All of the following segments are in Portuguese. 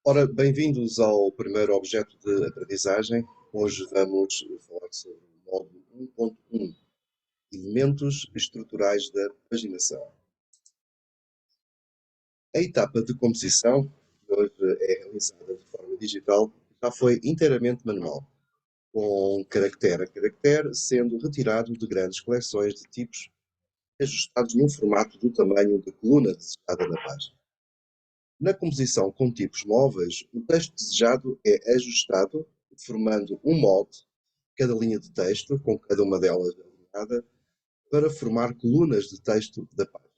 Ora, bem-vindos ao primeiro objeto de aprendizagem. Hoje vamos falar sobre o módulo 1.1, elementos estruturais da paginação. A etapa de composição, que hoje é realizada de forma digital, já foi inteiramente manual, com caractere a caractere sendo retirado de grandes coleções de tipos ajustados num formato do tamanho da coluna desejada na página. Na composição com tipos móveis, o texto desejado é ajustado, formando um molde, cada linha de texto, com cada uma delas alinhada, para formar colunas de texto da página.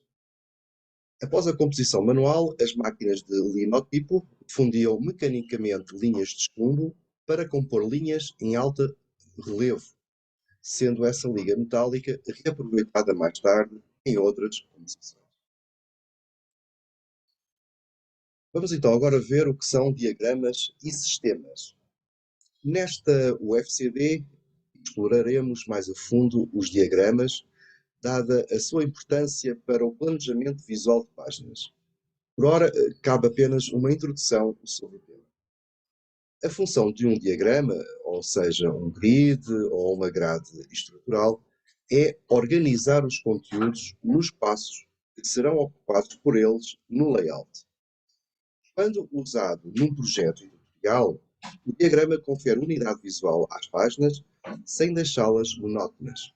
Após a composição manual, as máquinas de linotipo fundiam mecanicamente linhas de chumbo para compor linhas em alto relevo, sendo essa liga metálica reaproveitada mais tarde em outras composições. Vamos então agora ver o que são diagramas e sistemas. Nesta UFCD, exploraremos mais a fundo os diagramas, dada a sua importância para o planejamento visual de páginas. Por ora, cabe apenas uma introdução sobre o tema. A função de um diagrama, ou seja, um grid ou uma grade estrutural, é organizar os conteúdos nos espaços que serão ocupados por eles no layout. Quando usado num projeto editorial, o diagrama confere unidade visual às páginas, sem deixá-las monótonas,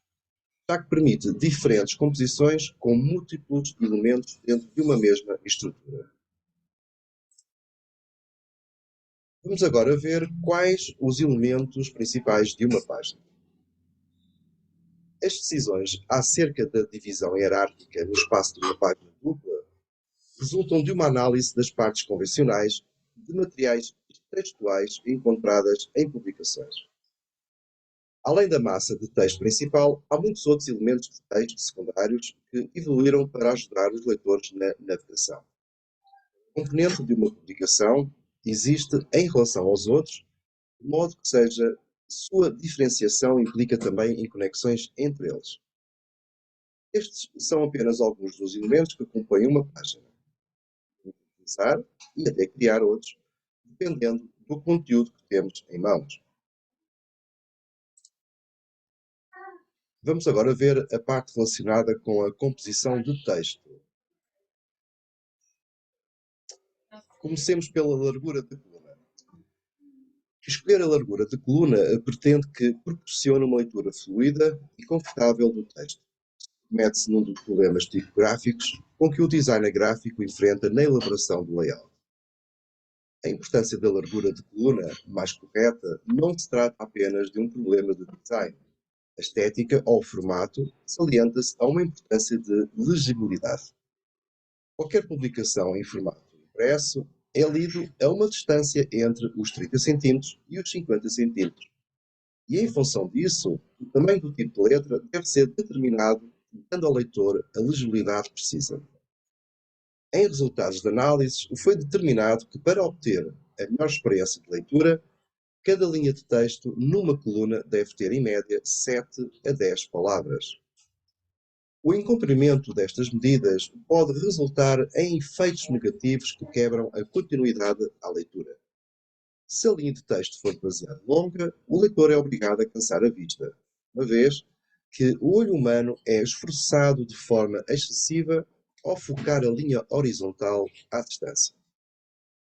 já que permite diferentes composições com múltiplos elementos dentro de uma mesma estrutura. Vamos agora ver quais os elementos principais de uma página. As decisões acerca da divisão hierárquica no espaço de uma página dupla resultam de uma análise das partes convencionais de materiais textuais encontradas em publicações. Além da massa de texto principal, há muitos outros elementos de texto secundários que evoluíram para ajudar os leitores na navegação. O componente de uma publicação existe em relação aos outros, de modo que seja sua diferenciação implica também em conexões entre eles. Estes são apenas alguns dos elementos que compõem uma página. Utilizar e até criar outros, dependendo do conteúdo que temos em mãos. Vamos agora ver a parte relacionada com a composição de texto. Comecemos pela largura da coluna. Escolher a largura da coluna pretende que proporcione uma leitura fluida e confortável do texto. Mete-se num dos problemas tipográficos com que o designer gráfico enfrenta na elaboração do layout. A importância da largura de coluna mais correta não se trata apenas de um problema de design. A estética ou o formato salienta-se a uma importância de legibilidade. Qualquer publicação em formato impresso é lido a uma distância entre os 30 cm e os 50 cm. E em função disso, o tamanho do tipo de letra deve ser determinado, dando ao leitor a legibilidade precisa. Em resultados de análises, foi determinado que para obter a melhor experiência de leitura, cada linha de texto numa coluna deve ter em média 7 a 10 palavras. O incumprimento destas medidas pode resultar em efeitos negativos que quebram a continuidade à leitura. Se a linha de texto for demasiado longa, o leitor é obrigado a cansar a vista, uma vez que o olho humano é esforçado de forma excessiva ao focar a linha horizontal à distância.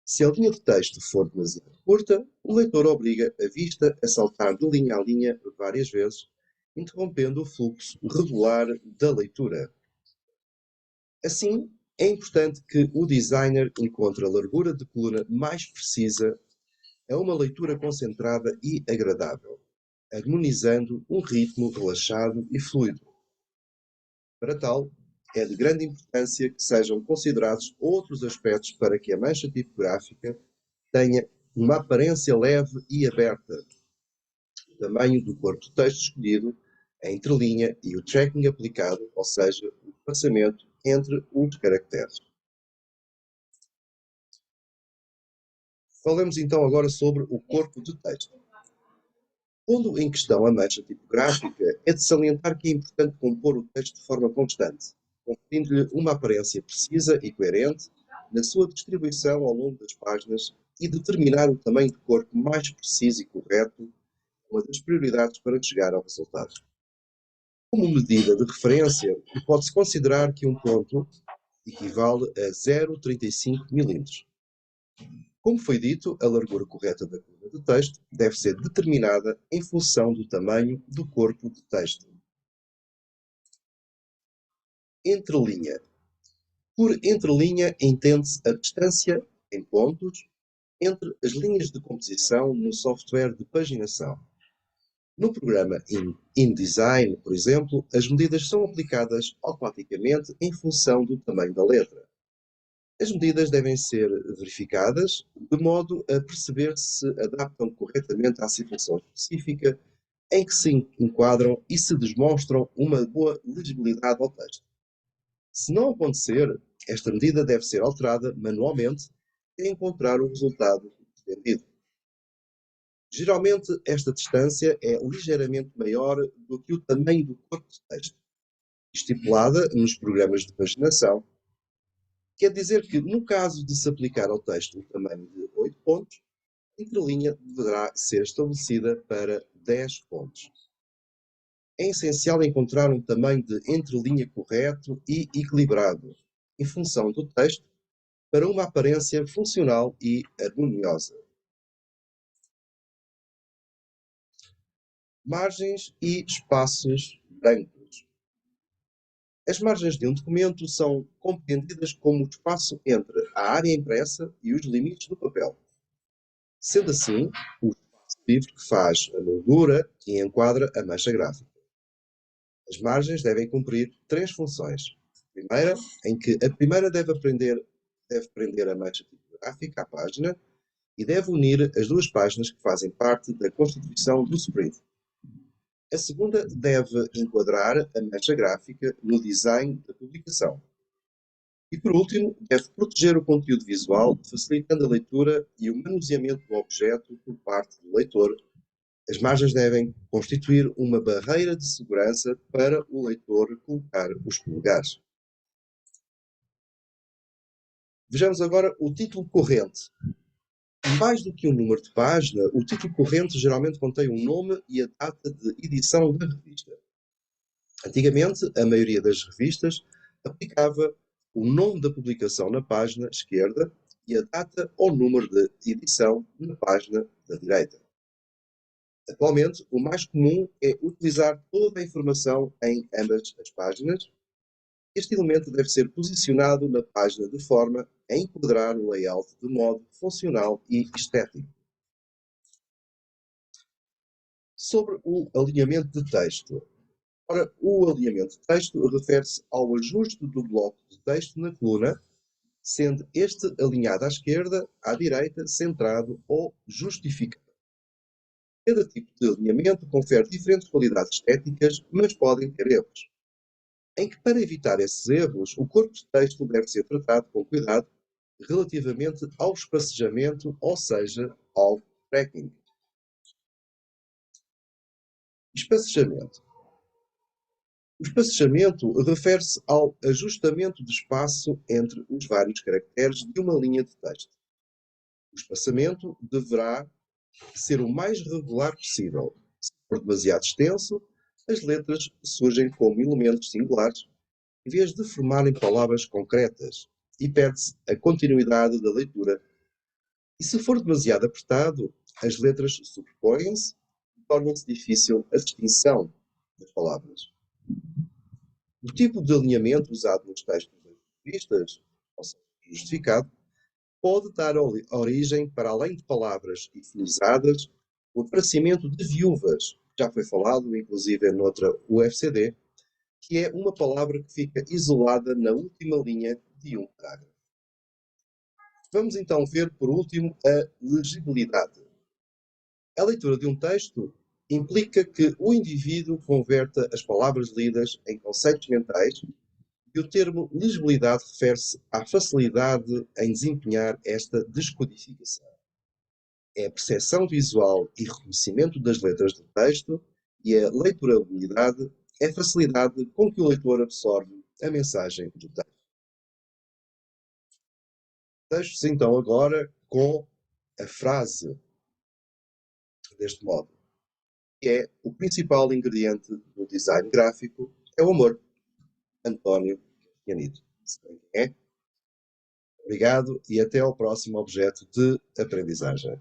Se a linha de texto for demasiado curta, o leitor obriga a vista a saltar de linha a linha várias vezes, interrompendo o fluxo regular da leitura. Assim, é importante que o designer encontre a largura de coluna mais precisa a uma leitura concentrada e agradável, harmonizando um ritmo relaxado e fluido. Para tal, é de grande importância que sejam considerados outros aspectos para que a mancha tipográfica tenha uma aparência leve e aberta. O tamanho do corpo de texto escolhido, a entrelinha e o tracking aplicado, ou seja, o espaçamento entre os caracteres. Falemos então agora sobre o corpo de texto. Pondo em questão a mancha tipográfica, é de salientar que é importante compor o texto de forma constante, conferindo-lhe uma aparência precisa e coerente na sua distribuição ao longo das páginas, e determinar o tamanho do corpo mais preciso e correto, uma das prioridades para chegar ao resultado. Como medida de referência, pode-se considerar que um ponto equivale a 0,35 mm. Como foi dito, a largura correta da coluna de texto deve ser determinada em função do tamanho do corpo de texto. Entrelinha. Por entrelinha entende-se a distância, em pontos, entre as linhas de composição no software de paginação. No programa InDesign, por exemplo, as medidas são aplicadas automaticamente em função do tamanho da letra. As medidas devem ser verificadas de modo a perceber se adaptam corretamente à situação específica em que se enquadram e se demonstram uma boa legibilidade ao texto. Se não acontecer, esta medida deve ser alterada manualmente e encontrar o resultado pretendido. Geralmente, esta distância é ligeiramente maior do que o tamanho do corpo de texto, estipulada nos programas de paginação. Quer dizer que, no caso de se aplicar ao texto o tamanho de 8 pontos, a entrelinha deverá ser estabelecida para 10 pontos. É essencial encontrar um tamanho de entrelinha correto e equilibrado, em função do texto, para uma aparência funcional e harmoniosa. Margens e espaços brancos. As margens de um documento são compreendidas como o espaço entre a área impressa e os limites do papel. Sendo assim, o espaço livre que faz a moldura e enquadra a mancha gráfica. As margens devem cumprir três funções. Primeira, em que a primeira deve prender a mancha tipográfica à página e deve unir as duas páginas que fazem parte da constituição do sprint. A segunda deve enquadrar a mancha gráfica no design da publicação. E, por último, deve proteger o conteúdo visual, facilitando a leitura e o manuseamento do objeto por parte do leitor. As margens devem constituir uma barreira de segurança para o leitor colocar os polegares. Vejamos agora o título corrente. Mais do que um número de página, o título corrente geralmente contém um nome e a data de edição da revista. Antigamente, a maioria das revistas aplicava o nome da publicação na página esquerda e a data ou número de edição na página da direita. Atualmente, o mais comum é utilizar toda a informação em ambas as páginas. Este elemento deve ser posicionado na página de forma a enquadrar o layout de modo funcional e estético. Sobre o alinhamento de texto. Ora, o alinhamento de texto refere-se ao ajuste do bloco de texto na coluna, sendo este alinhado à esquerda, à direita, centrado ou justificado. Cada tipo de alinhamento confere diferentes qualidades estéticas, mas podem ter erros. Em que, para evitar esses erros, o corpo de texto deve ser tratado com cuidado relativamente ao espacejamento, ou seja, ao tracking. Espacejamento. O espacejamento refere-se ao ajustamento de espaço entre os vários caracteres de uma linha de texto. O espaçamento deverá ser o mais regular possível. Se for demasiado extenso, as letras surgem como elementos singulares, em vez de formarem palavras concretas, e perde-se a continuidade da leitura. E se for demasiado apertado, as letras sobrepõem-se e torna-se difícil a distinção das palavras. O tipo de alinhamento usado nos textos das revistas, ou seja, justificado, pode dar origem, para além de palavras etinizadas, o aparecimento de viúvas, já foi falado, inclusive noutra UFCD, que é uma palavra que fica isolada na última linha de um parágrafo. Vamos então ver, por último, a legibilidade. A leitura de um texto implica que o indivíduo converta as palavras lidas em conceitos mentais e o termo legibilidade refere-se à facilidade em desempenhar esta descodificação. É a percepção visual e reconhecimento das letras do texto e a leiturabilidade é a facilidade com que o leitor absorve a mensagem do texto. Deixo-se então agora com a frase deste modo, que é o principal ingrediente do design gráfico é o amor. António Iannido. É? Obrigado e até ao próximo objeto de aprendizagem.